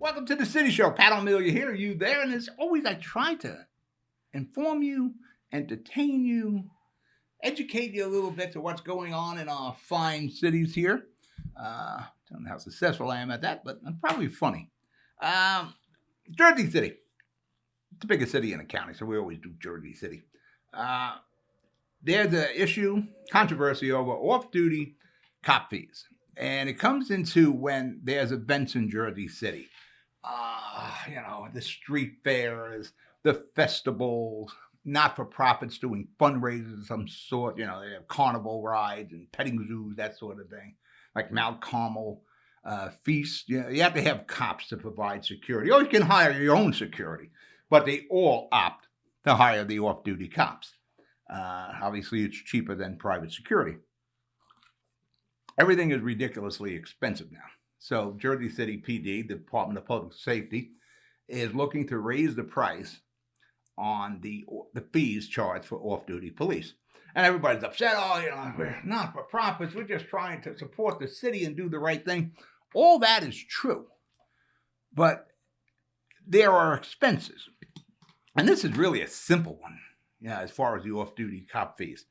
Welcome to the City Show. Pat O'Melia here, you there, and as always, I try to inform you, entertain you, educate you a little bit to what's going on in our fine cities here. Don't know how successful I am at that, but I'm probably funny. Jersey City. It's the biggest city in the county, so we always do Jersey City. There's an controversy over off-duty cop fees. And it comes into when there's events in Jersey City. The street fairs, the festivals, not-for-profits doing fundraisers of some sort. They have carnival rides and petting zoos, that sort of thing. Like Mount Carmel feasts. You have to have cops to provide security. Or you can hire your own security. But they all opt to hire the off-duty cops. Obviously, it's cheaper than private security. Everything is ridiculously expensive now. So Jersey City PD, the Department of Public Safety, is looking to raise the price on the fees charged for off-duty police. And everybody's upset. We're not for profits. We're just trying to support the city and do the right thing. All that is true. But there are expenses. And this is really a simple one, as far as the off-duty cop fees.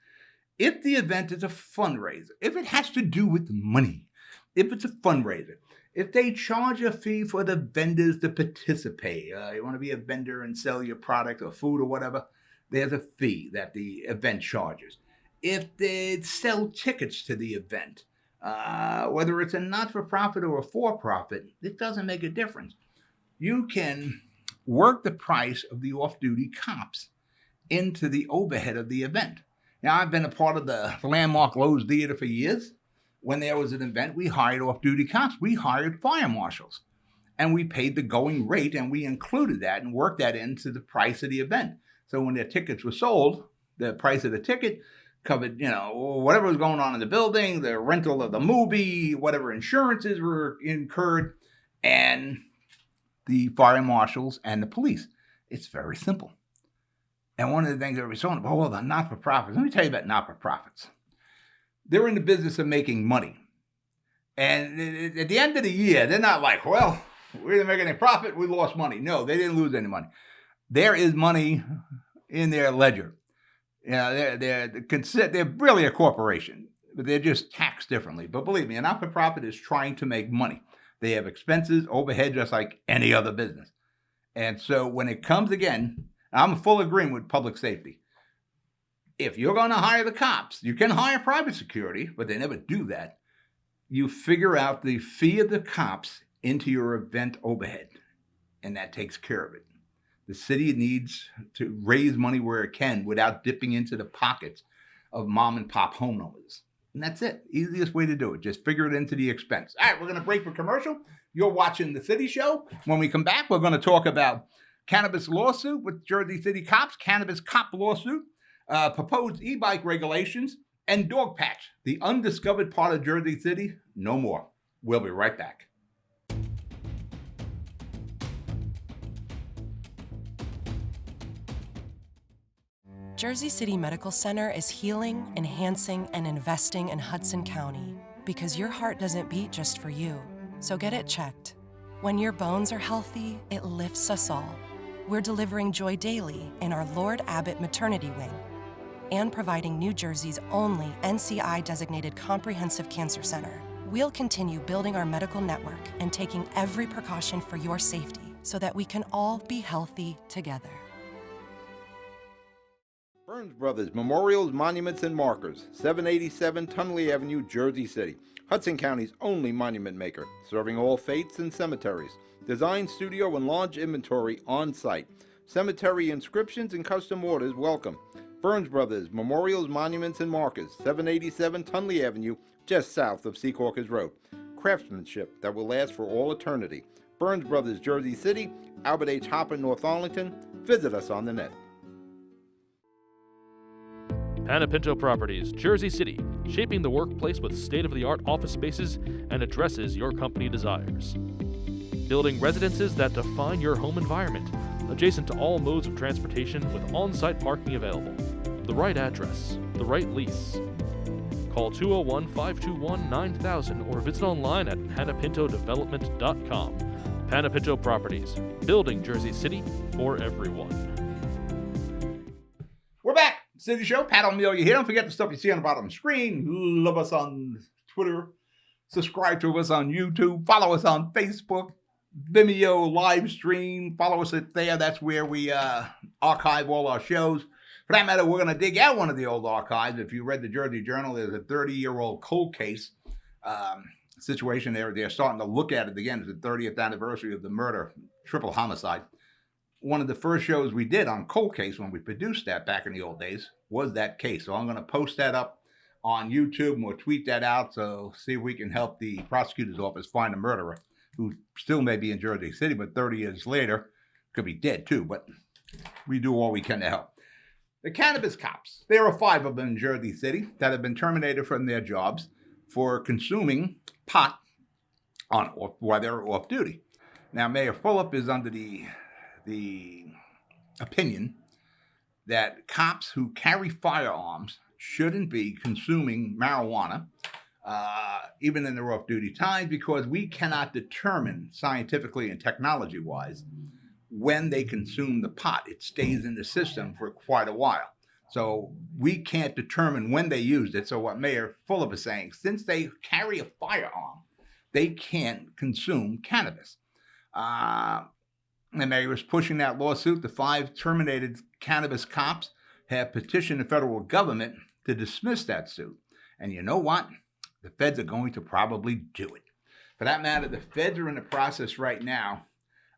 If the event is a fundraiser, if it has to do with money, if it's a fundraiser, if they charge a fee for the vendors to participate, you want to be a vendor and sell your product or food or whatever, there's a fee that the event charges. If they sell tickets to the event, whether it's a not-for-profit or a for-profit, it doesn't make a difference. You can work the price of the off-duty cops into the overhead of the event. Now, I've been a part of the landmark Lowe's Theater for years. When there was an event, we hired off-duty cops. We hired fire marshals. And we paid the going rate, and we included that and worked that into the price of the event. So when their tickets were sold, the price of the ticket covered, whatever was going on in the building, the rental of the movie, whatever insurances were incurred, and the fire marshals and the police. It's very simple. And one of the things that we're talking about, the not-for-profits. Let me tell you about not-for-profits. They're in the business of making money. And at the end of the year, they're not like, we didn't make any profit, we lost money. No, they didn't lose any money. There is money in their ledger. They're really a corporation, but they're just taxed differently. But believe me, a not-for-profit is trying to make money. They have expenses, overhead, just like any other business. And so when it comes again, I'm in full agreement with public safety. If you're going to hire the cops, you can hire private security, but they never do that. You figure out the fee of the cops into your event overhead, and that takes care of it. The city needs to raise money where it can without dipping into the pockets of mom and pop homeowners. And that's it. Easiest way to do it. Just figure it into the expense. All right, we're going to break for commercial. You're watching The City Show. When we come back, we're going to talk about cannabis lawsuit with Jersey City cops, cannabis cop lawsuit, proposed e-bike regulations, and Dog Patch, the undiscovered part of Jersey City. No more. We'll be right back. Jersey City Medical Center is healing, enhancing, and investing in Hudson County because your heart doesn't beat just for you. So get it checked. When your bones are healthy, it lifts us all. We're delivering joy daily in our Lord Abbott Maternity Wing and providing New Jersey's only NCI-designated comprehensive cancer center. We'll continue building our medical network and taking every precaution for your safety so that we can all be healthy together. Burns Brothers Memorials, Monuments, and Markers, 787 Tunley Avenue, Jersey City. Hudson County's only monument maker, serving all faiths and cemeteries. Design, studio, and large inventory on site. Cemetery inscriptions and custom orders welcome. Burns Brothers Memorials, Monuments, and Markers, 787 Tunley Avenue, just south of Secaucus Road. Craftsmanship that will last for all eternity. Burns Brothers, Jersey City, Albert H. Hopper, North Arlington. Visit us on the net. Panepinto Properties, Jersey City, shaping the workplace with state-of-the-art office spaces and addresses your company desires. Building residences that define your home environment, adjacent to all modes of transportation with on-site parking available. The right address, the right lease. Call 201-521-9000 or visit online at panepintodevelopment.com. Panapinto Properties, building Jersey City for everyone. We're back. City Show. Pat O'Meara here. Don't forget the stuff you see on the bottom of the screen. Love us on Twitter. Subscribe to us on YouTube. Follow us on Facebook. Vimeo live stream. Follow us there. That's where we archive all our shows. For that matter, we're going to dig out one of the old archives. If you read the Jersey Journal, there's a 30-year-old cold case situation there. They're starting to look at it again. It's the 30th anniversary of the murder, triple homicide. One of the first shows we did on cold case when we produced that back in the old days was that case. So I'm going to post that up on YouTube and we'll tweet that out. So see if we can help the prosecutor's office find a murderer who still may be in Jersey City, but 30 years later could be dead too. But we do all we can to help. The cannabis cops. There are 5 of them in Jersey City that have been terminated from their jobs for consuming pot while they're off duty. Now, Mayor Fulop is under the opinion that cops who carry firearms shouldn't be consuming marijuana, even in their off-duty time, because we cannot determine scientifically and technology-wise when they consume the pot. It stays in the system for quite a while. So we can't determine when they used it. So what Mayor Fulop is saying, since they carry a firearm, they can't consume cannabis. The mayor is pushing that lawsuit. The 5 terminated cannabis cops have petitioned the federal government to dismiss that suit. And you know what? The feds are going to probably do it. For that matter, the feds are in the process right now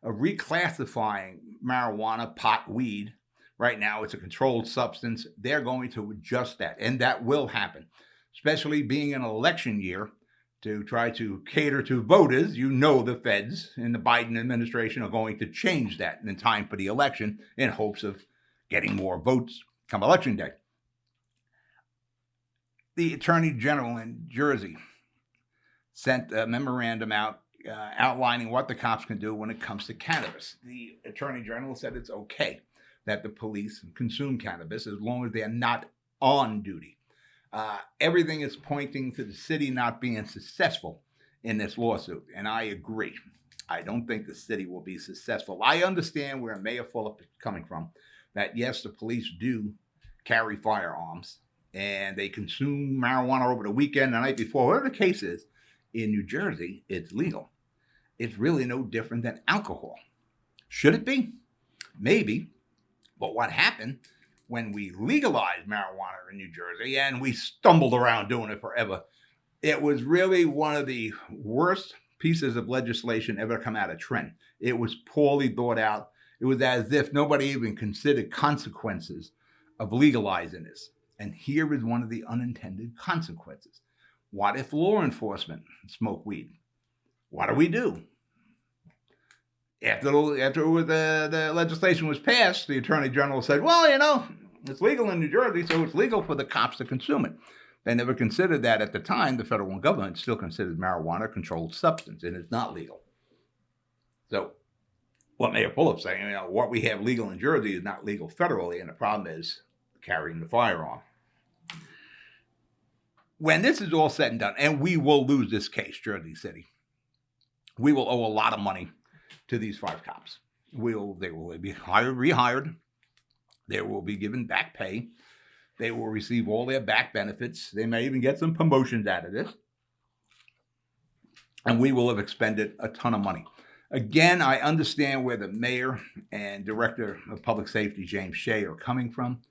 of reclassifying marijuana, pot, weed. Right now, it's a controlled substance. They're going to adjust that, and that will happen, especially being an election year. To try to cater to voters, you know the feds in the Biden administration are going to change that in time for the election in hopes of getting more votes come election day. The Attorney General in Jersey sent a memorandum out outlining what the cops can do when it comes to cannabis. The Attorney General said it's okay that the police consume cannabis as long as they're not on duty. Everything is pointing to the city not being successful in this lawsuit, and I agree. I don't think the city will be successful. I understand where Mayor Fulop is coming from, that yes, the police do carry firearms, and they consume marijuana over the weekend, the night before. Whatever the case is, in New Jersey, it's legal. It's really no different than alcohol. Should it be? Maybe. But what happened when we legalized marijuana in New Jersey, and we stumbled around doing it forever, it was really one of the worst pieces of legislation ever come out of Trent. It was poorly thought out. It was as if nobody even considered consequences of legalizing this. And here is one of the unintended consequences. What if law enforcement smoke weed? What do? After the legislation was passed, the Attorney General said, well, you know, it's legal in New Jersey, so it's legal for the cops to consume it. They never considered that at the time. The federal government still considered marijuana a controlled substance, and it's not legal. So what Mayor Fulop's saying, you know, what we have legal in Jersey is not legal federally, and the problem is carrying the firearm. When this is all said and done, and we will lose this case, Jersey City, we will owe a lot of money to these 5 cops. They will be rehired. They will be given back pay. They will receive all their back benefits. They may even get some promotions out of this. And we will have expended a ton of money. Again, I understand where the mayor and director of public safety, James Shea, are coming from,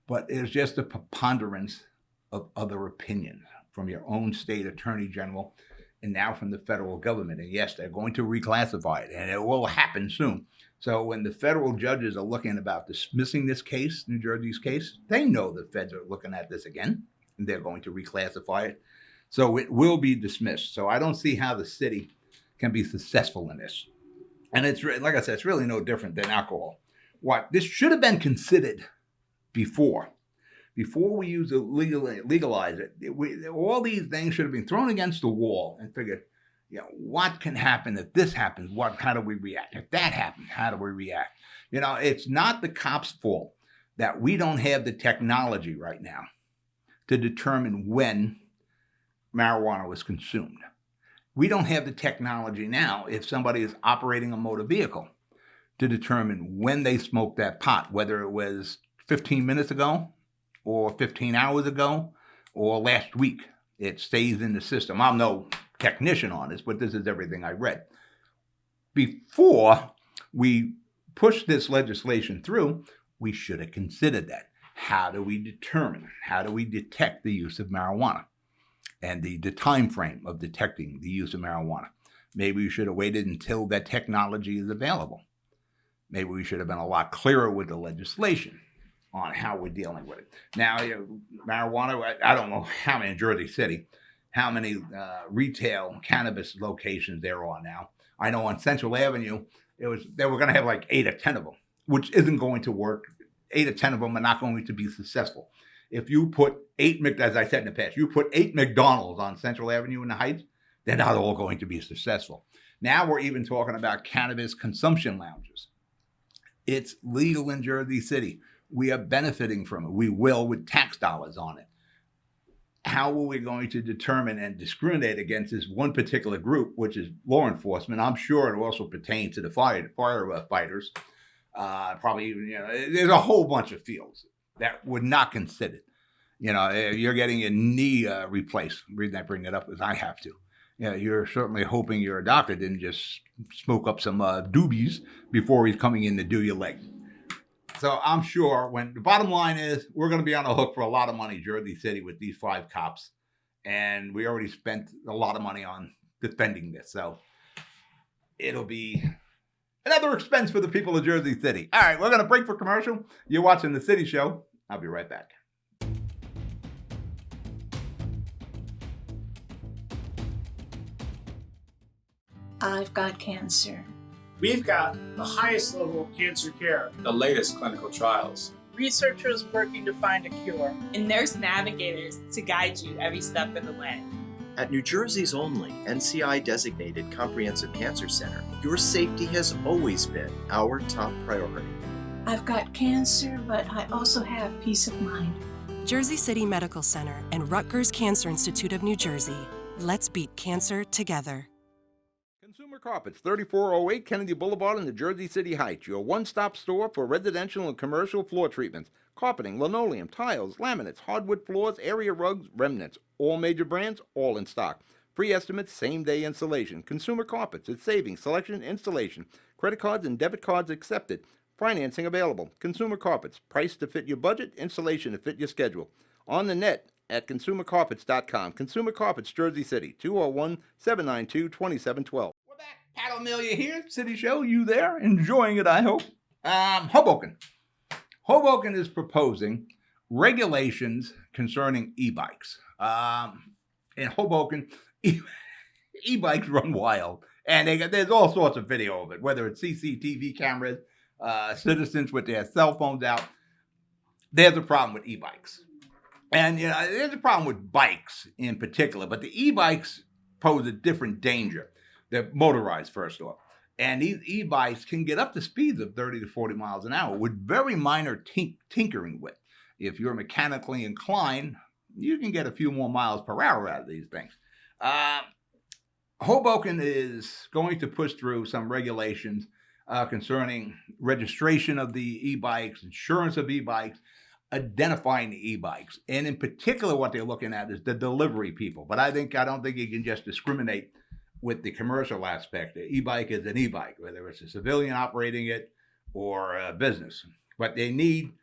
but it's just a preponderance of other opinions from your own state attorney general and now from the federal government. And yes, they're going to reclassify it, and it will happen soon. So when the federal judges are looking about dismissing this case, New Jersey's case, they know the feds are looking at this again, and they're going to reclassify it. So it will be dismissed. So I don't see how the city can be successful in this. And it's, like I said, it's really no different than alcohol. What this should have been considered before we legalize it, all these things should have been thrown against the wall and figured, you know, what can happen if this happens? How do we react? If that happens, how do we react? You know, it's not the cops' fault that we don't have the technology right now to determine when marijuana was consumed. We don't have the technology now if somebody is operating a motor vehicle to determine when they smoked that pot, whether it was 15 minutes ago or 15 hours ago or last week. It stays in the system. I'm no technician on this, but this is everything I read. Before we push this legislation through, we should have considered that. How do we determine, how do we detect the use of marijuana and the time frame of detecting the use of marijuana? Maybe we should have waited until that technology is available. Maybe we should have been a lot clearer with the legislation on how we're dealing with it. Now, marijuana, I don't know how many in Jersey City, how many retail cannabis locations there are now. I know on Central Avenue, they were going to have like 8 or 10 of them, which isn't going to work. 8 or 10 of them are not going to be successful. If you put 8, as I said in the past, you put 8 McDonald's on Central Avenue in the Heights, they're not all going to be successful. Now we're even talking about cannabis consumption lounges. It's legal in Jersey City. We are benefiting from it. We will with tax dollars on it. How are we going to determine and discriminate against this one particular group, which is law enforcement? I'm sure it also pertains to the firefighters. Probably even, there's a whole bunch of fields that were not considered. You're getting your knee replaced. The reason I bring it up is I have to. You're certainly hoping your doctor didn't just smoke up some doobies before he's coming in to do your leg. So I'm sure when the bottom line is we're going to be on the hook for a lot of money, Jersey City, with these 5 cops. And we already spent a lot of money on defending this. So it'll be another expense for the people of Jersey City. All right, we're going to break for commercial. You're watching The City Show. I'll be right back. I've got cancer. We've got the highest level of cancer care, the latest clinical trials, researchers working to find a cure, and nurse navigators to guide you every step of the way. At New Jersey's only NCI-designated Comprehensive Cancer Center, your safety has always been our top priority. I've got cancer, but I also have peace of mind. Jersey City Medical Center and Rutgers Cancer Institute of New Jersey. Let's beat cancer together. Consumer Carpets, 3408 Kennedy Boulevard in the Jersey City Heights, your one-stop store for residential and commercial floor treatments, carpeting, linoleum, tiles, laminates, hardwood floors, area rugs, remnants, all major brands, all in stock. Free estimates, same-day installation. Consumer Carpets, it's savings, selection, installation. Credit cards and debit cards accepted. Financing available. Consumer Carpets, price to fit your budget, installation to fit your schedule. On the net at consumercarpets.com. Consumer Carpets, Jersey City, 201-792-2712. Pat O'Melia here, City Show. You there? Enjoying it, I hope. Hoboken. Hoboken is proposing regulations concerning e-bikes. In Hoboken, e-bikes run wild. And there's all sorts of video of it, whether it's CCTV cameras, citizens with their cell phones out. There's a problem with e-bikes. And there's a problem with bikes in particular, but the e-bikes pose a different danger. They're motorized, first off. And these e-bikes can get up to speeds of 30 to 40 miles an hour with very minor tinkering with. If you're mechanically inclined, you can get a few more miles per hour out of these things. Hoboken is going to push through some regulations concerning registration of the e-bikes, insurance of e-bikes, identifying the e-bikes. And in particular, what they're looking at is the delivery people. But I don't think you can just discriminate with the commercial aspect. The e-bike is an e-bike, whether it's a civilian operating it or a business. But they need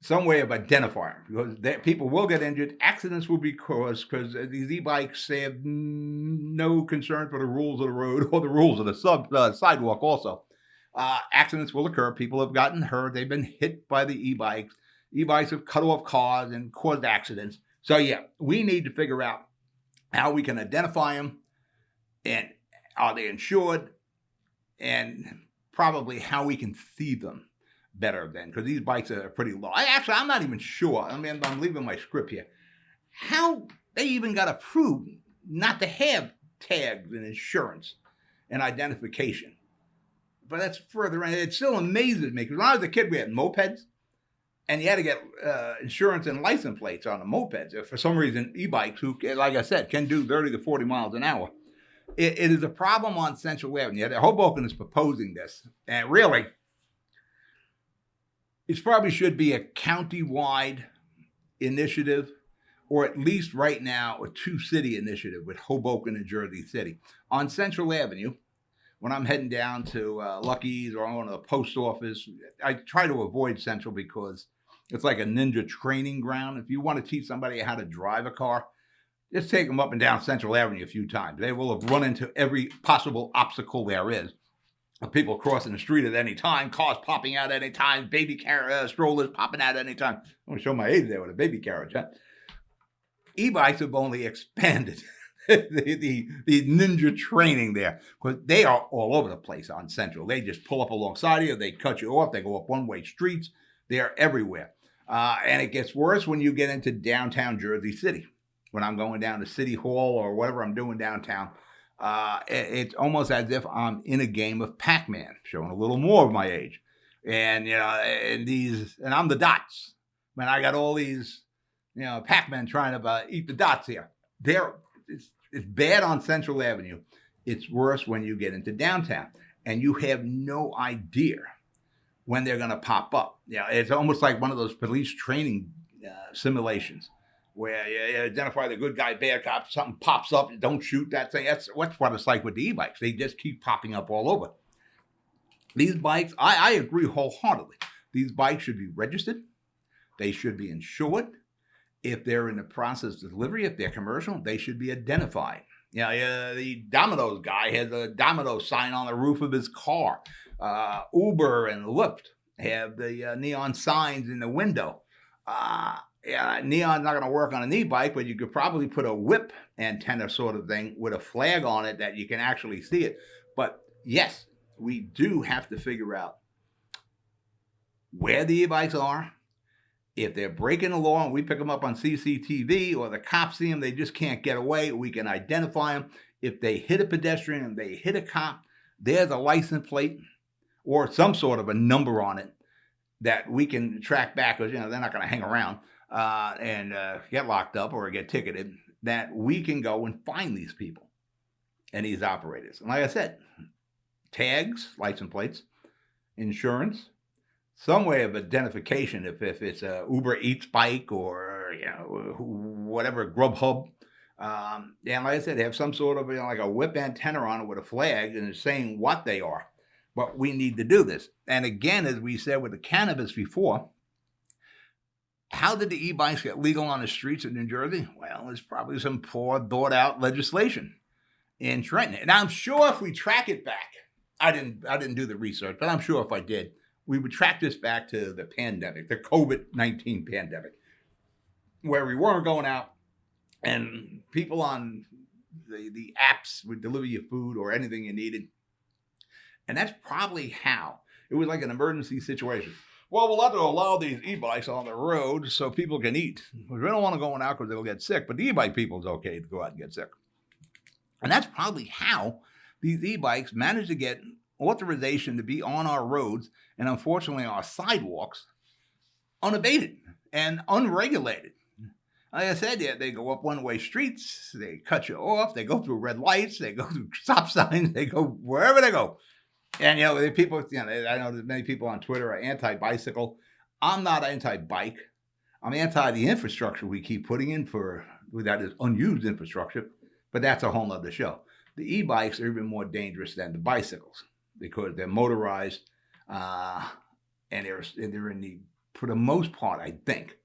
some way of identifying because people will get injured. Accidents will be caused because these e-bikes, they have no concern for the rules of the road or the rules of the sidewalk also. Accidents will occur. People have gotten hurt. They've been hit by the e-bikes. E-bikes have cut off cars and caused accidents. So yeah, we need to figure out how we can identify them and are they insured and probably how we can see them better then, because these bikes are pretty low. I'm not even sure. I mean, I'm leaving my script here. How they even got approved not to have tags and insurance and identification. But that's further in. It still amazes me, because when I was a kid, we had mopeds. and you had to get insurance and license plates on the mopeds. If for some reason, e-bikes, who, like I said, can do 30 to 40 miles an hour. It is a problem on Central Avenue. Hoboken is proposing this, and really, it probably should be a county-wide initiative, or at least right now, a two-city initiative with Hoboken and Jersey City. On Central Avenue, when I'm heading down to Lucky's or I'm going to the post office, I try to avoid Central because it's like a ninja training ground. If you want to teach somebody how to drive a car, just take them up and down Central Avenue a few times. They will have run into every possible obstacle there is. People crossing the street at any time, cars popping out at any time, baby carriage, strollers popping out at any time. I'm going to show my age there with a baby carriage. Huh? E-bikes have only expanded the ninja training there, because they are all over the place on Central. They just pull up alongside you, they cut you off, they go up one-way streets. They are everywhere. And it gets worse when you get into downtown Jersey City. When I'm going down to City Hall or whatever I'm doing downtown, it's almost as if I'm in a game of Pac-Man, showing a little more of my age. And, and I'm the dots. Man, I got all these, Pac-Man trying to eat the dots here. It's bad on Central Avenue. It's worse when you get into downtown, and you have no idea when they're going to pop up. It's almost like one of those police training simulations where you identify the good guy, bad cop, something pops up, don't shoot that thing. That's what it's like with the e-bikes. They just keep popping up all over. These bikes, I agree wholeheartedly. These bikes should be registered. They should be insured. If they're in the process of delivery, if they're commercial, they should be identified. The Domino's guy has a Domino sign on the roof of his car. Uber and Lyft have the neon signs in the window. Neon's not going to work on an e-bike, but you could probably put a whip antenna sort of thing with a flag on it that you can actually see it. But yes, we do have to figure out where the e-bikes are. If they're breaking the law and we pick them up on CCTV or the cops see them, they just can't get away, we can identify them. If they hit a pedestrian and they hit a cop, there's a license plate or some sort of a number on it that we can track back, because they're not going to hang around and get locked up or get ticketed, that we can go and find these people and these operators. And like I said, tags, license plates, insurance, some way of identification if it's a Uber Eats bike or whatever, Grubhub. And like I said, they have some sort of like a whip antenna on it with a flag and it's saying what they are. But we need to do this. And again, as we said with the cannabis before, how did the e-bikes get legal on the streets of New Jersey? Well, there's probably some poor thought out legislation in Trenton. And I'm sure if we track it back, I didn't do the research, but I'm sure if I did, we would track this back to the pandemic, the COVID-19 pandemic, where we weren't going out and people on the apps would deliver you food or anything you needed. And that's probably how. It was like an emergency situation. Well, we'll have to allow these e-bikes on the road so people can eat. We don't want to go out because they'll get sick, but the e-bike people is okay to go out and get sick. And that's probably how these e-bikes managed to get authorization to be on our roads and unfortunately our sidewalks unabated and unregulated. Like I said, they go up one-way streets, they cut you off, they go through red lights, they go through stop signs, they go wherever they go. And, the people, I know there's many people on Twitter are anti-bicycle. I'm not anti-bike. I'm anti the infrastructure we keep putting in that is unused infrastructure, but that's a whole nother show. The e-bikes are even more dangerous than the bicycles because they're motorized and they're for the most part, I think,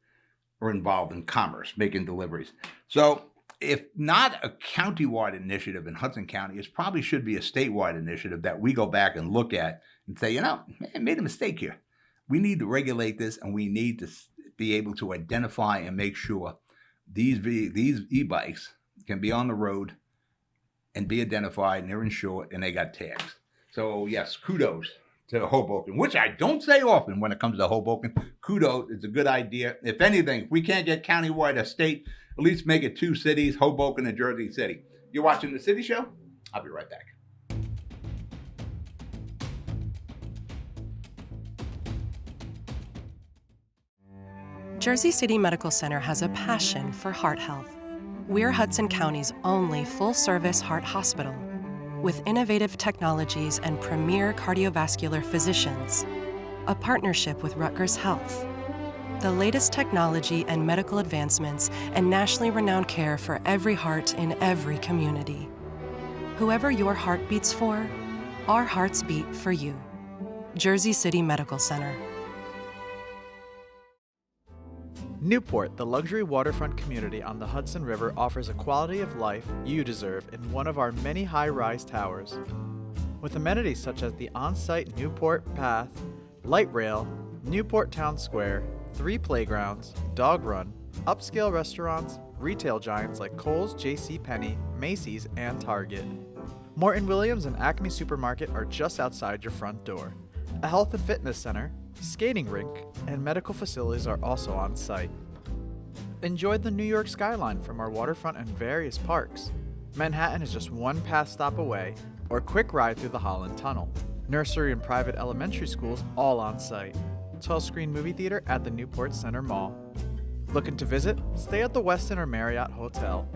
are involved in commerce, making deliveries. So if not a county-wide initiative in Hudson County, it probably should be a statewide initiative that we go back and look at and say, man, made a mistake here. We need to regulate this, and we need to be able to identify and make sure these e-bikes can be on the road and be identified, and they're insured, and they got tags. So, yes, kudos to Hoboken, which I don't say often when it comes to Hoboken. Kudos, it's a good idea. If anything, if we can't get countywide or state, at least make it two cities, Hoboken and Jersey City. You're watching The City Show? I'll be right back. Jersey City Medical Center has a passion for heart health. We're Hudson County's only full-service heart hospital, with innovative technologies and premier cardiovascular physicians, a partnership with Rutgers Health, the latest technology and medical advancements, and nationally renowned care for every heart in every community. Whoever your heart beats for, our hearts beat for you. Jersey City Medical Center. Newport, the luxury waterfront community on the Hudson River, offers a quality of life you deserve in one of our many high-rise towers. With amenities such as the on-site Newport Path, light rail, Newport Town Square, 3 playgrounds, dog run, upscale restaurants, retail giants like Kohl's, JCPenney, Macy's, and Target. Morton Williams and Acme Supermarket are just outside your front door. A health and fitness center, skating rink, and medical facilities are also on site. Enjoy the New York skyline from our waterfront and various parks. Manhattan is just one path stop away, or a quick ride through the Holland Tunnel. Nursery and private elementary schools all on site. 12-screen movie theater at the Newport Center Mall. Looking to visit? Stay at the Westin or Marriott Hotel.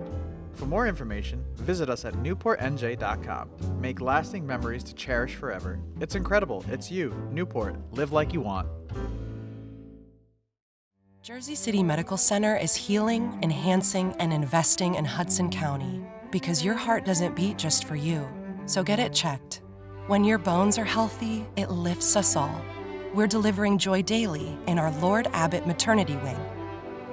For more information, visit us at newportnj.com. Make lasting memories to cherish forever. It's incredible. It's you, Newport. Live like you want. Jersey City Medical Center is healing, enhancing, and investing in Hudson County because your heart doesn't beat just for you. So get it checked. When your bones are healthy, it lifts us all. We're delivering joy daily in our Lord Abbott Maternity Wing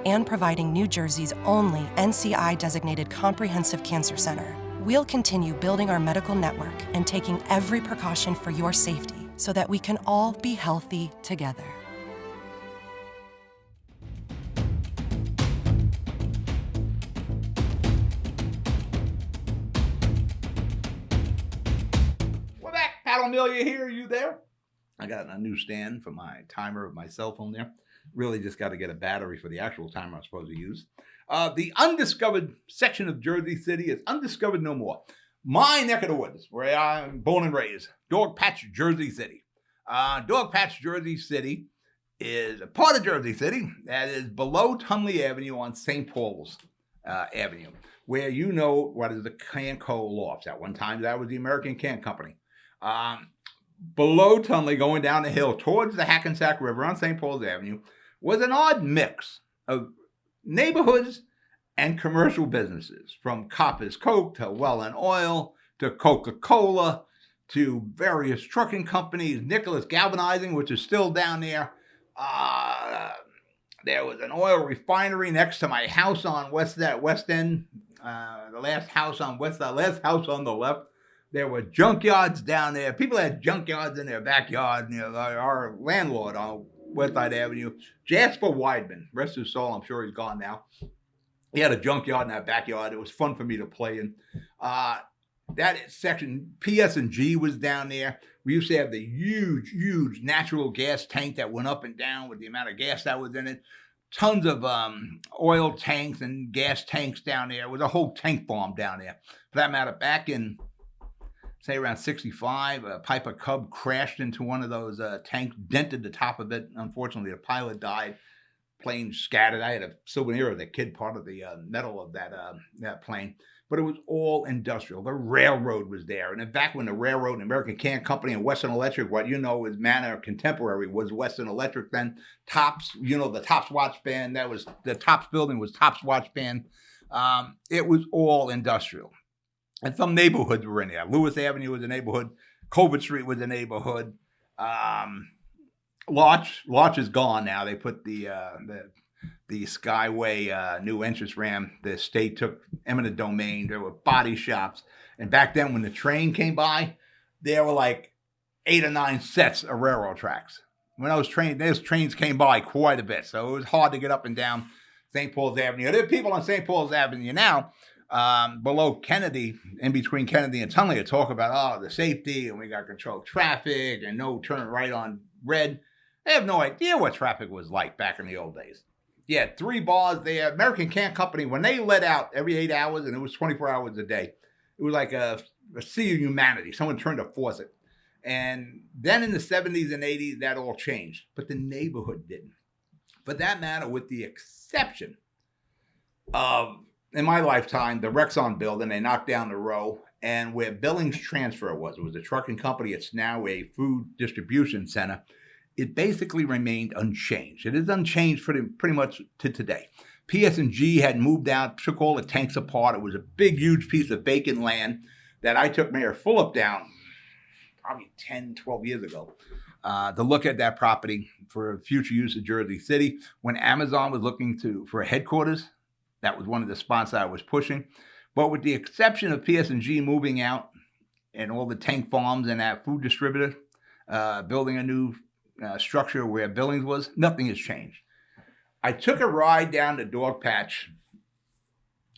and providing New Jersey's only NCI-designated comprehensive cancer center. We'll continue building our medical network and taking every precaution for your safety so that we can all be healthy together. We're back. Pat Amelia here. You there? I got a new stand for my timer of my cell phone there. Really just got to get a battery for the actual timer I'm supposed to use. The undiscovered section of Jersey City is undiscovered no more. My neck of the woods, where I'm born and raised, Dogpatch, Jersey City. Dogpatch, Jersey City is a part of Jersey City that is below Tunley Avenue on St. Paul's Avenue, where you know what is the Canco Lofts. At one time, that was the American Can Company. Below Tunley, going down the hill towards the Hackensack River on St. Paul's Avenue, was an odd mix of neighborhoods and commercial businesses, from Copper's Coke to Well and Oil to Coca-Cola to various trucking companies, Nicholas Galvanizing, which is still down there. There was an oil refinery next to my house on West End, the last house on the left. There were junkyards down there. People had junkyards in their backyard. You know, our landlord on West Side Avenue, Jasper Weidman, rest his soul, I'm sure he's gone now. He had a junkyard in that backyard. It was fun for me to play in. That section, PS&G was down there. We used to have the huge natural gas tank that went up and down with the amount of gas that was in it. Tons of oil tanks and gas tanks down there. It was a whole tank farm down there. For that matter, back in, say, around 65, a Piper Cub crashed into one of those tanks, dented the top of it. Unfortunately, the pilot died. Plane scattered. I had a souvenir of the kid part of the metal of that plane. But it was all industrial. The railroad was there. And in fact, when the railroad and American Can Company and Western Electric, what you know is Manor Contemporary, was Western Electric then. Tops, you know, the Tops Watch Band, that was, the Tops building was Tops Watch Band. It was all industrial. And some neighborhoods were in there. Lewis Avenue was a neighborhood. Colbert Street was a neighborhood. Larch is gone now. They put the Skyway new entrance ramp. The state took eminent domain. There were body shops. And back then when the train came by, there were like 8 or 9 sets of railroad tracks. When those trains came by quite a bit. So it was hard to get up and down St. Paul's Avenue. There are people on St. Paul's Avenue now, below Kennedy, in between Kennedy and Tunley, to talk about, the safety, and we got controlled traffic, and no turn right on red. They have no idea what traffic was like back in the old days. Yeah, 3 bars there. American Can Company, when they let out every 8 hours, and it was 24 hours a day, it was like a sea of humanity. Someone turned a faucet. And then in the 70s and 80s, that all changed. But the neighborhood didn't. For that matter, with the exception of, in my lifetime, the Rexon building, they knocked down the row, and where Billings Transfer was, it was a trucking company. It's now a food distribution center. It basically remained unchanged. It is unchanged pretty much to today. PS&G had moved out, took all the tanks apart. It was a big, huge piece of vacant land that I took Mayor Fulop down probably 10, 12 years ago to look at that property for future use of Jersey City. When Amazon was looking for a headquarters, that was one of the spots I was pushing. But with the exception of PS&G moving out and all the tank farms and that food distributor building a new structure where Billings was, nothing has changed. I took a ride down to Dog Patch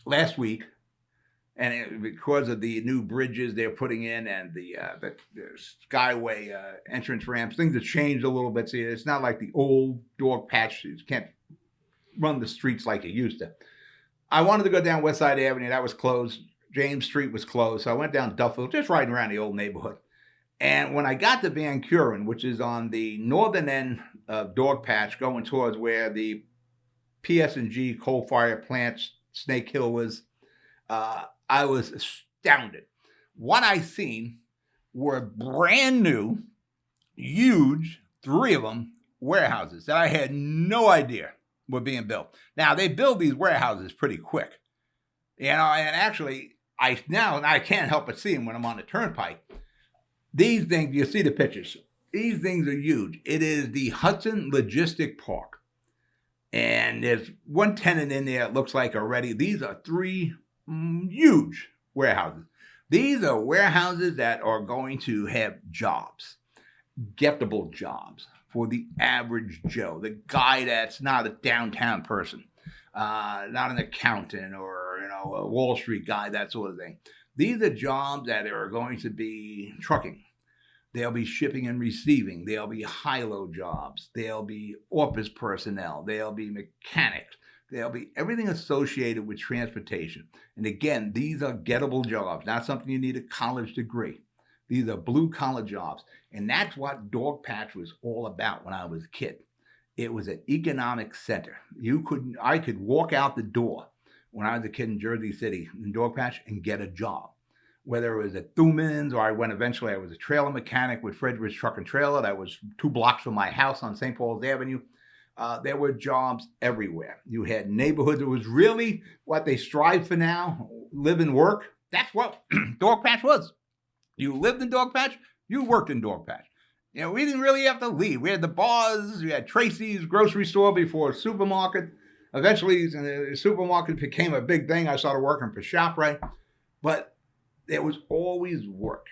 last week, and because of the new bridges they're putting in and the Skyway entrance ramps, things have changed a little bit. See, it's not like the old Dog Patch. You can't run the streets like it used to. I wanted to go down West Side Avenue. That was closed. James Street was closed. So I went down Duffield, just riding around the old neighborhood. And when I got to Van Curen, which is on the northern end of Dog Patch, going towards where the PS&G coal-fired plant Snake Hill was, I was astounded. What I seen were brand new, huge, 3 of them, warehouses that I had no idea were being built. Now, they build these warehouses pretty quick. You know, and actually, I can't help but see them when I'm on the turnpike. These things, you see the pictures. These things are huge. It is the Hudson Logistic Park. And there's one tenant in there, it looks like already. These are 3 huge warehouses. These are warehouses that are going to have jobs, gettable jobs for the average Joe, the guy that's not a downtown person, not an accountant or a Wall Street guy, that sort of thing. These are jobs that are going to be trucking. There'll be shipping and receiving. There'll be high-low jobs. There'll be office personnel. There'll be mechanics. There'll be everything associated with transportation. And again, these are gettable jobs, not something you need a college degree. These are blue-collar jobs. And that's what Dog Patch was all about when I was a kid. It was an economic center. I could walk out the door when I was a kid in Jersey City, in Dog Patch, and get a job. Whether it was at Thuman's or I was a trailer mechanic with Frederick's Truck and Trailer that was 2 blocks from my house on St. Paul's Avenue. There were jobs everywhere. You had neighborhoods. It was really what they strive for now, live and work. That's what Dog Patch was. You lived in Dog Patch, you worked in Dog Patch. You know, we didn't really have to leave. We had the bars, we had Tracy's grocery store before a supermarket. Eventually, the supermarket became a big thing. I started working for ShopRite. But there was always work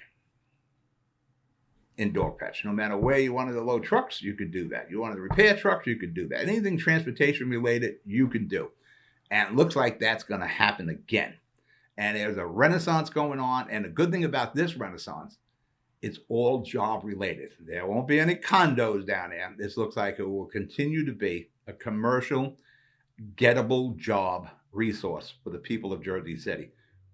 in Dog Patch. No matter where you wanted to load trucks, you could do that. You wanted to repair trucks, you could do that. Anything transportation related, you could do. And it looks like that's going to happen again. And there's a renaissance going on. And the good thing about this renaissance, it's all job related. There won't be any condos down there. This looks like it will continue to be a commercial, gettable job resource for the people of Jersey City.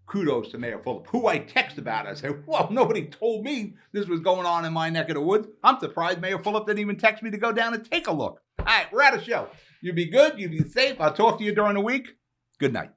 Kudos to Mayor Fulop, who I text about it. I said, well, nobody told me this was going on in my neck of the woods. I'm surprised Mayor Fulop didn't even text me to go down and take a look. All right, we're at a show. You be good. You be safe. I'll talk to you during the week. Good night.